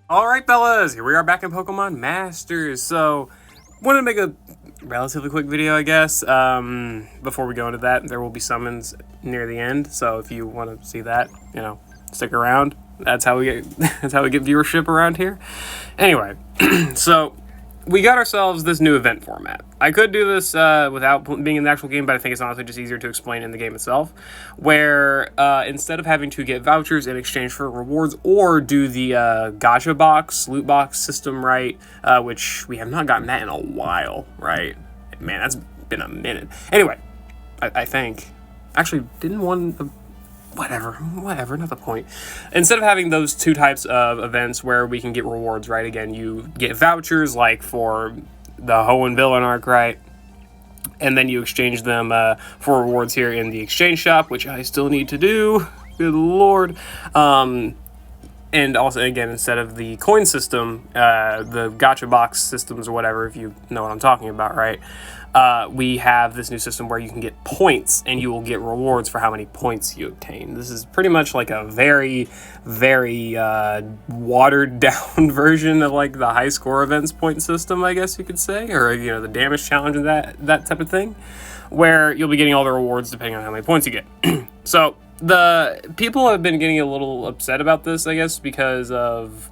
Alright fellas, here we are back in Pokemon Masters. So, wanted to make a relatively quick video, I guess. Before we go into that, there will be summons near the end. So if you want to see that, stick around. That's how we get viewership around here. Anyway, so we got ourselves this new event format. I could do this without being in the actual game, but I think it's honestly just easier to explain in the game itself, where instead of having to get vouchers in exchange for rewards or do the gacha box, loot box system, right, which we have not gotten that in a while, right? Man, that's been a minute. Anyway, I think, actually, didn't one... Whatever, not the point. Instead of having those two types of events where we can get rewards, right, again, you get vouchers, like for the Hoenn Villain arc, right, and then you exchange them for rewards here in the exchange shop, which I still need to do, good lord. And also, again, instead of the coin system, the gacha box systems or whatever, if you know what I'm talking about, right, we have this new system where you can get points and you will get rewards for how many points you obtain. This is pretty much like a very, very watered down version of like the high score events point system, I guess you could say, or the damage challenge and that type of thing, where you'll be getting all the rewards depending on how many points you get. So the people have been getting a little upset about this, I guess, because of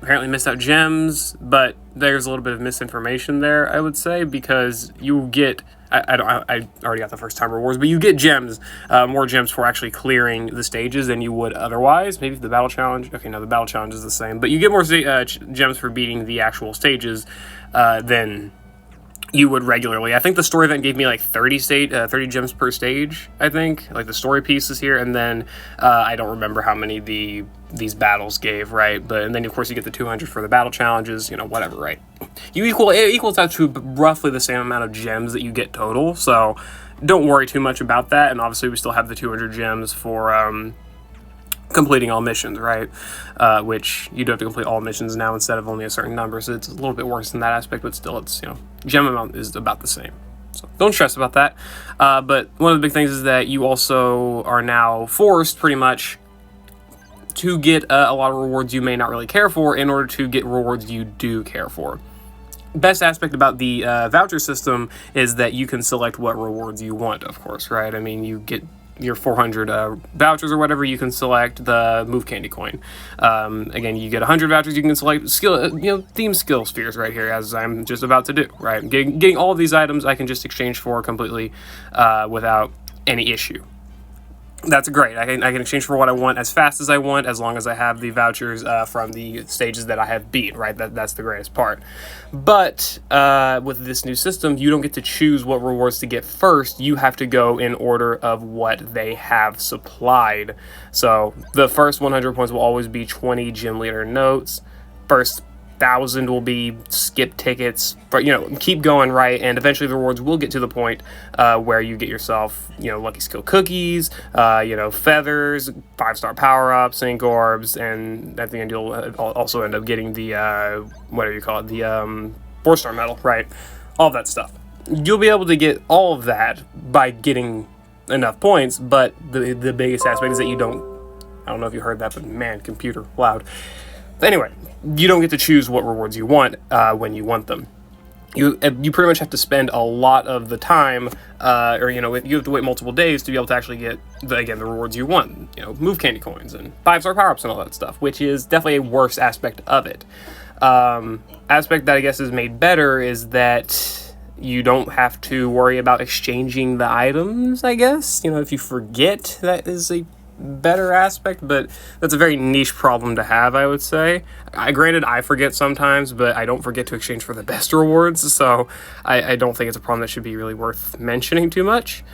apparently missed out gems, but there's a little bit of misinformation there, I would say, because you get, I already got the first time rewards, but you get gems, more gems for actually clearing the stages than you would otherwise. Maybe the battle challenge, okay, no, the battle challenge is the same, but you get more gems for beating the actual stages than you would regularly. I think the story event gave me like 30 gems per stage, I think, like the story pieces here, and then I don't remember how many these battles gave, right? And then of course you get the 200 for the battle challenges, whatever, right? It equals out to roughly the same amount of gems that you get total, so don't worry too much about that. And obviously we still have the 200 gems for completing all missions, right? Which you do have to complete all missions now instead of only a certain number, so it's a little bit worse in that aspect, but still it's, gem amount is about the same. So don't stress about that. But one of the big things is that you also are now forced pretty much to get a lot of rewards you may not really care for in order to get rewards you do care for. Best aspect about the voucher system is that you can select what rewards you want, of course, right? I mean, you get your 400 vouchers or whatever, you can select the move candy coin. Again, you get 100 vouchers, you can select skill, theme skill spheres right here, as I'm just about to do, right? Getting all of these items I can just exchange for completely without any issue. That's great. I can exchange for what I want as fast as I want, as long as I have the vouchers from the stages that I have beat, right? That's the greatest part. But with this new system, you don't get to choose what rewards to get first. You have to go in order of what they have supplied. So the first 100 points will always be 20 gym leader notes. First 1,000 will be skip tickets, but keep going, right? And eventually the rewards will get to the point where you get yourself lucky skill cookies, feathers, 5-star power-ups, ink orbs, and at the end you'll also end up getting the whatever you call it, the 4-star medal, right? All of that stuff. You'll be able to get all of that by getting enough points, but the biggest aspect is that I don't know if you heard that, but man, computer loud. Anyway, you don't get to choose what rewards you want when you want them. You pretty much have to spend a lot of the time, or you have to wait multiple days to be able to actually get the rewards you want. Move candy coins and 5-star power-ups and all that stuff, which is definitely a worse aspect of it. Aspect that I guess is made better is that you don't have to worry about exchanging the items, I guess. If you forget, that is a better aspect, but that's a very niche problem to have, I would say. Granted, I forget sometimes, but I don't forget to exchange for the best rewards, so I don't think it's a problem that should be really worth mentioning too much.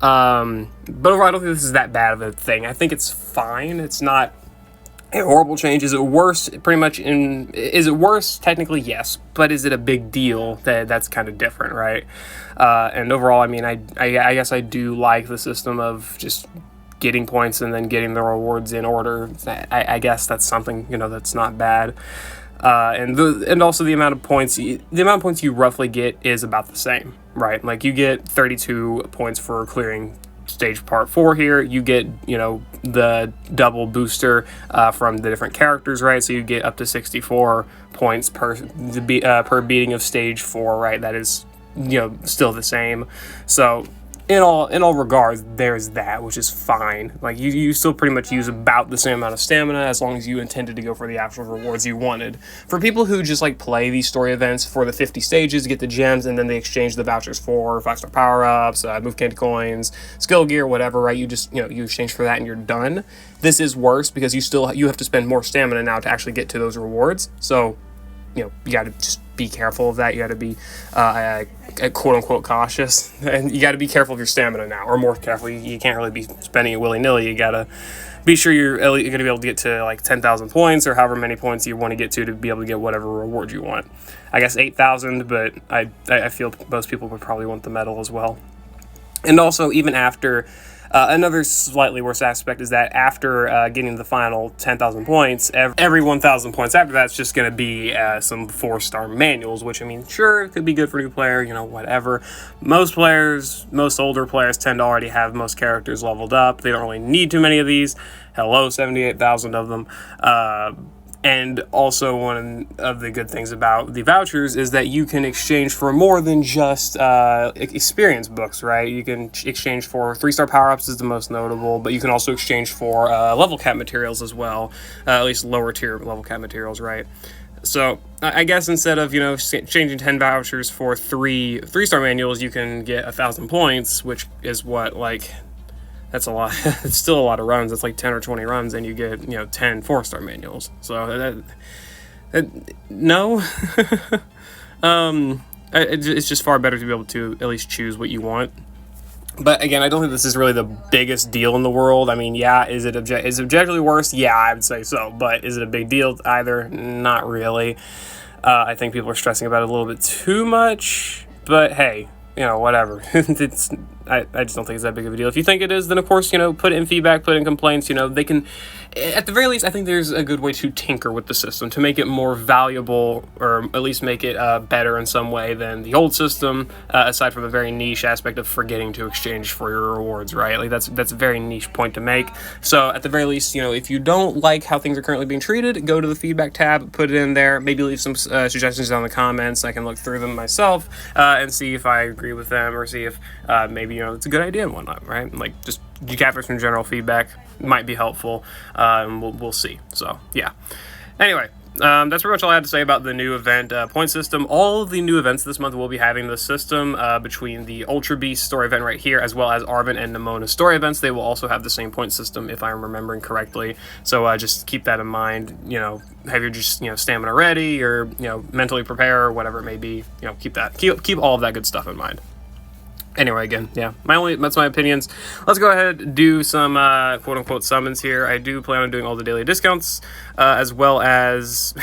But overall, I don't think this is that bad of a thing. I think it's fine. It's not a horrible change. Is it worse? Is it worse? Technically, yes, but is it a big deal? That's kind of different, right? And overall, I mean, I guess I do like the system of just getting points and then getting the rewards in order. I guess that's something, that's not bad. And also the amount of points you roughly get is about the same, right? Like you get 32 points for clearing stage part 4 here, you get, you know, the double booster from the different characters, right? So you get up to 64 points per beating of stage 4, right? That is, you know, still the same. So in all regards, there's that, which is fine. Like, you still pretty much use about the same amount of stamina as long as you intended to go for the actual rewards you wanted. For people who just like play these story events for the 50 stages, get the gems, and then they exchange the vouchers for 5-star power-ups, move candy coins, skill gear, whatever, right? You just, you know, you exchange for that and you're done. This is worse because you have to spend more stamina now to actually get to those rewards. So, you know, you got to just be careful of that. You got to be quote-unquote cautious, and you got to be careful of your stamina now, or more careful. You can't really be spending it willy-nilly. You got to be sure you're going to be able to get to like 10,000 points or however many points you want to get to be able to get whatever reward you want. I guess 8,000, but I feel most people would probably want the medal as well. And also, even after another slightly worse aspect is that after getting the final 10,000 points, every 1,000 points after that's just going to be some 4-star manuals, which, I mean, sure, it could be good for a new player, you know, whatever. Most older players tend to already have most characters leveled up. They don't really need too many of these. Hello, 78,000 of them. And also, one of the good things about the vouchers is that you can exchange for more than just experience books, right? You can exchange for 3-star power-ups is the most notable, but you can also exchange for level cap materials as well, at least lower tier level cap materials, right? So I guess instead of, you know, changing 10 vouchers for 3-star manuals, you can get 1,000 points, which is what, like... That's a lot. It's still a lot of runs. It's like 10 or 20 runs, and you get, you know, 10 4-star manuals. So no, it's just far better to be able to at least choose what you want. But again, I don't think this is really the biggest deal in the world. I mean, yeah, is it objectively worse? Yeah, I would say so. But is it a big deal either? Not really. I think people are stressing about it a little bit too much. But hey, you know, whatever. I just don't think it's that big of a deal. If you think it is, then of course, you know, put it in feedback, put it in complaints. You know, they can, at the very least, I think there's a good way to tinker with the system to make it more valuable, or at least make it better in some way than the old system, aside from a very niche aspect of forgetting to exchange for your rewards, right? Like that's a very niche point to make. So at the very least, you know, if you don't like how things are currently being treated, go to the feedback tab, put it in there, maybe leave some suggestions down in the comments. I can look through them myself and see if I agree with them, or see if maybe, you know, it's a good idea and whatnot, right? Like, just you gather some general feedback might be helpful, and we'll see. So yeah. Anyway, that's pretty much all I had to say about the new event point system. All of the new events this month will be having the system between the Ultra Beast story event right here, as well as Arvin and Nimona story events. They will also have the same point system, if I'm remembering correctly. So just keep that in mind. You know, have your just, you know, stamina ready, or, you know, mentally prepare, or whatever it may be. You know, keep all of that good stuff in mind. Anyway, again, yeah, that's my opinions. Let's go ahead and do some quote-unquote summons here. I do plan on doing all the daily discounts, as well as,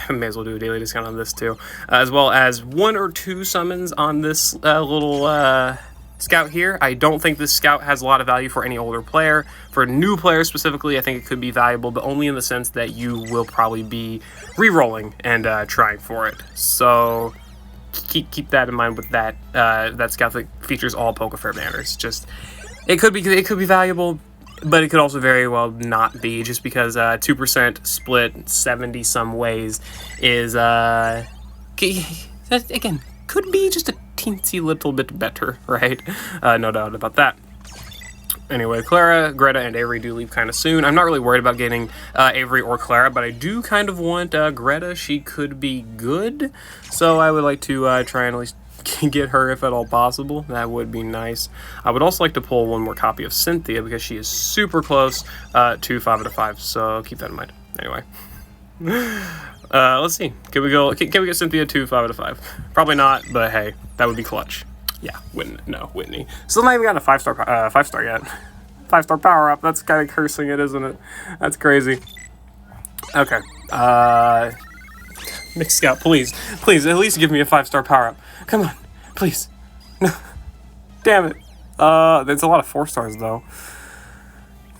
I may as well do a daily discount on this too, as well as 1 or 2 summons on this little scout here. I don't think this scout has a lot of value for any older player. For new players specifically, I think it could be valuable, but only in the sense that you will probably be re-rolling and trying for it. So... Keep that in mind with that scout that features all Pokefair banners. Just it could be valuable, but it could also very well not be, just because 2% split 70 some ways is again could be just a teensy little bit better, right? No doubt about that. Anyway, Clara, Greta, and Avery do leave kind of soon. I'm not really worried about getting Avery or Clara, but I do kind of want Greta. She could be good, so I would like to try and at least get her if at all possible. That would be nice. I would also like to pull 1 more copy of Cynthia, because she is super close to 5 out of 5, so keep that in mind. Anyway. Let's see. Can we get Cynthia to 5 out of 5? Probably not, but hey, that would be clutch. Yeah, Whitney. Still not even got a 5-star yet. 5-star power up. That's kind of cursing it, isn't it? That's crazy. Okay. Mixed Scout, please, at least give me a 5-star power up. Come on, please. No, damn it. There's a lot of 4 stars though.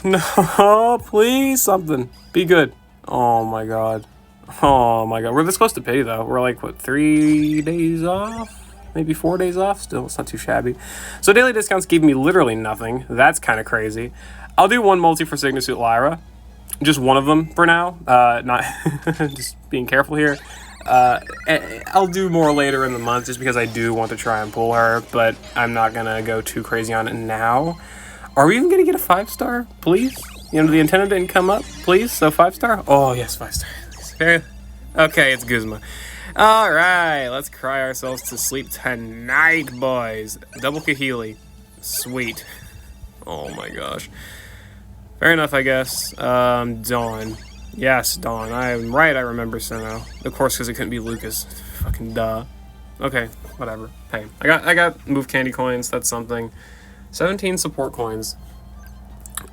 No, please, something. Be good. Oh my god. We're this close to pay though. We're like, what, 3 days off? maybe 4 days off. Still, it's not too shabby. So daily discounts gave me literally nothing. That's kind of crazy. I'll do one multi for Sigma Suit Lyra. Just one of them for now. Not just being careful here. I'll do more later in the month just because I do want to try and pull her, but I'm not going to go too crazy on it now. Are we even going to get a 5-star, please? You know, the antenna didn't come up, please, so 5-star? Oh, yes, 5-star. Okay, it's Guzma. All right, let's cry ourselves to sleep tonight, boys. Double Kahili. Sweet. Oh, my gosh. Fair enough, I guess. Dawn. Yes, Dawn. I'm right, I remember Sinnoh. Of course, because it couldn't be Lucas. Fucking duh. Okay, whatever. Hey, I got move candy coins, that's something. 17 support coins.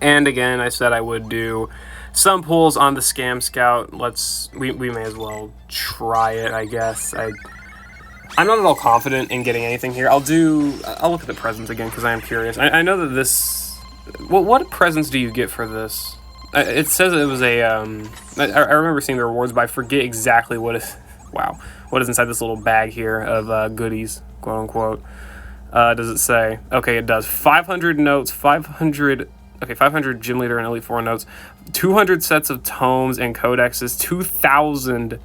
And again, I said I would do some pulls on the Scam Scout. We may as well try it, I guess. I'm not at all confident in getting anything here. I'll look at the presents again because I am curious. I know that this... What presents do you get for this? It says it was a... I remember seeing the rewards, but I forget exactly what is... Wow. What is inside this little bag here of goodies, quote unquote. Does it say? Okay, it does. 500 notes, 500 Gym Leader and Elite Four notes, 200 sets of tomes and codexes, 2,000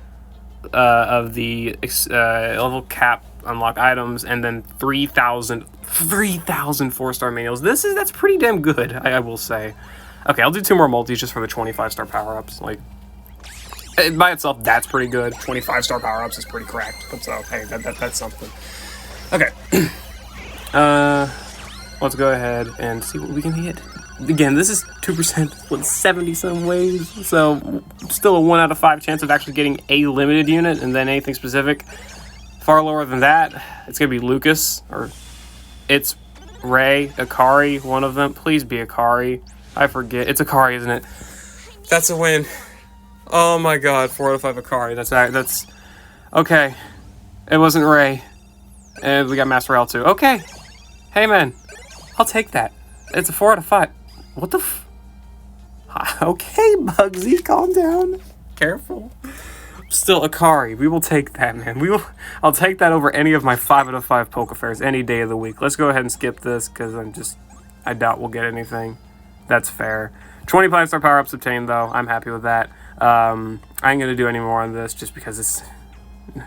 of the level cap unlock items, and then 3,000 4-star manuals. That's pretty damn good, I will say. Okay, I'll do 2 more multis just for the 25-star power-ups. Like, by itself, that's pretty good. 25-star power-ups is pretty cracked. But so, hey, that's something. Okay. Let's go ahead and see what we can hit. Again, this is 2% with 70-some waves, so still a 1 out of 5 chance of actually getting a limited unit, and then anything specific. Far lower than that, it's going to be Lucas, or it's Ray, Akari, one of them. Please be Akari. I forget. It's Akari, isn't it? That's a win. Oh my god, 4 out of 5 Akari. That's... Okay. It wasn't Ray. And we got Master L too. Okay. Hey, man. I'll take that. It's a 4 out of 5. What the f... Okay, Bugsy, calm down. Careful. Still, Akari. We will take that, man. I'll take that over any of my 5 out of 5 Poke Fairs any day of the week. Let's go ahead and skip this, because I doubt we'll get anything. That's fair. 25-star power-ups obtained, though. I'm happy with that. I ain't going to do any more on this, just because it's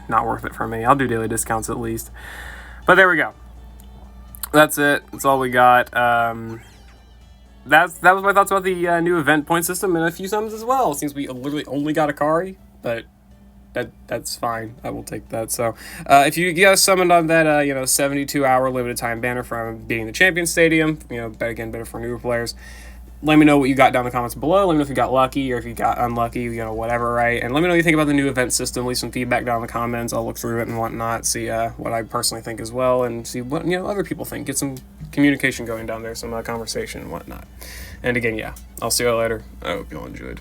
not worth it for me. I'll do daily discounts at least. But there we go. That's it. That's all we got. That was my thoughts about the new event point system and a few summons as well. It seems we literally only got Akari, but that's fine. I will take that. So if you got summoned on that 72-hour limited time banner from beating the Champion Stadium, better for newer players. Let me know what you got down in the comments below. Let me know if you got lucky or if you got unlucky, whatever, right? And let me know what you think about the new event system. Leave some feedback down in the comments. I'll look through it and whatnot, see what I personally think as well, and see what other people think. Get some communication going down there, some conversation and whatnot. And again, yeah, I'll see you all later. I hope you all enjoyed.